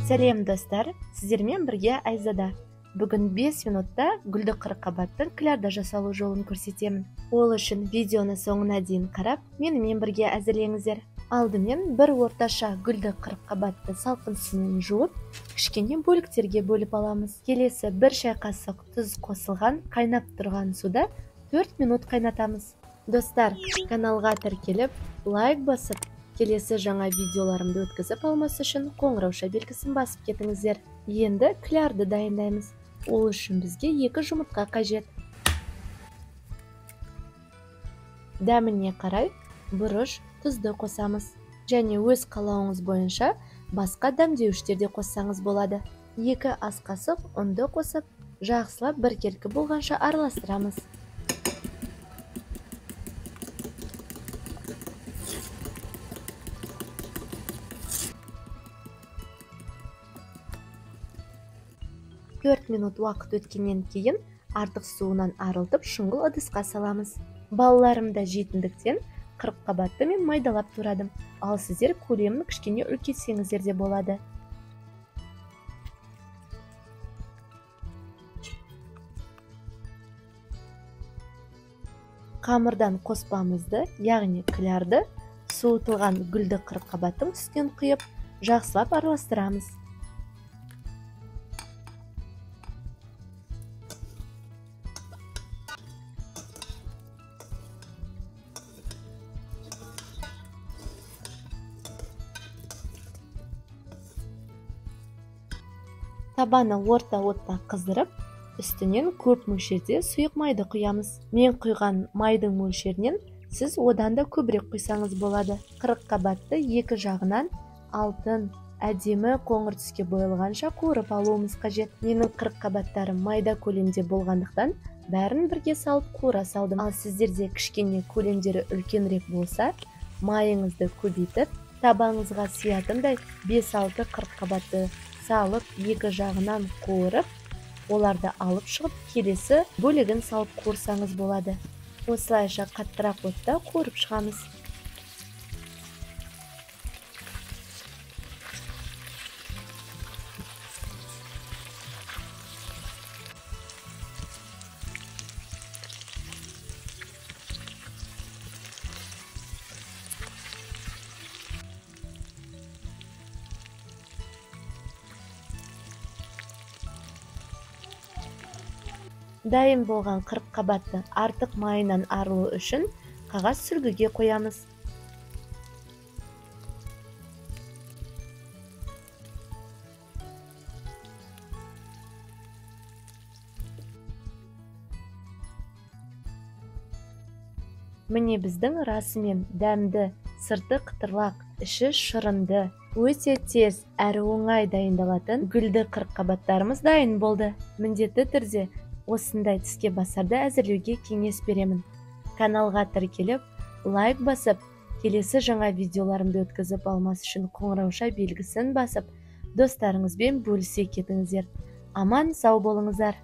Сәлем достар, сіздермен бірге Айзада. Бүгін 5 минутта гүлді қырыққабаттың клярда жасалу жолын көрсетемін. Ол үшін видеоны соңына дейін қарап, менімен бірге әзірлеңіздер. Алдымен бір орташа гүлді қырыққабатты салқын сумен жуып, кішкене бөліктерге бөліп аламыз. Келесі 1 шай қасық тұз қосылған қайнап тұрған суда 4 минут қайнатамыз. Достар, каналға тіркеліп, лайк басып, келесі жаңа видеоларымды өткізіп алмас үшін қоңырауша белгісін басып кетіңіздер. Енді клярды дайындаймыз. Ол үшін бізге 2 жұмыртқа қажет. Дәміне қарай бұрыш, тұзды қосамыз. Және өз қалауыңыз бойынша басқа дәмдеуіштер де қоссаңыз болады. 2 ас қасық ұнды қосып, жақсылап біркелкі болғанша араластырамыз. Төрт минут уақыт өткеннен кейін артық суынан арылтып шұңғыл ыдысқа саламыз. Балаларымда жетіндіктен қырыққабатты мен майдалап турадым. Ал сіздер көлемін кішкене үлкейтсеңіздер де болады. Қамырдан қоспамызды, яғни клярды, суытылған гүлді қырыққабаттың үстінен құйып, жақсылап араластырамыз. Табаны орта отта қыздырып, үстінен көп мөлшерде сұйық майды құямыз. Мен құйған майдың мөлшерінен сіз одан да көбірек құйсаңыз болады. Қырыққабатты екі жағынан алтын, әдемі қоңыр түске боялғанша қуырып алуымыз қажет. Менің қырыққабаттарым майда көлемде болғандықтан бәрін бірге салып қуыра салдым. Ал сіздерде кішкене көлемдері үлкенірек болса, майыңызды көбейтіп, табаныңызға сиятындай 5-6 қырыққабатты салып, екі жағынан қуырып, оларды алып шығып, келесі бөлігін салып қуырсаңыз болады. Осылайша қаттырақ отта қуырып шығамыз. Дайын болған қырыққабатты артық майынан арылу үшін қағаз сүлгіге қоямыз. Міне біздің расымен дәмді, сырты қытырлақ, іші шырынды, өте тез әрі оңай дайындалатын гүлді қырыққабаттарымыз дайын болды. Міндетті түрде осындай түске басарды әзірлеуге кеңес беремін. Каналға тіркеліп, лайк басып, келесі жаңа видеоларымды өткізіп алмас үшін қоңырауша белгісін басып, достарыңызбен бөлісе кетіңіздер. Аман сау болыңыздар.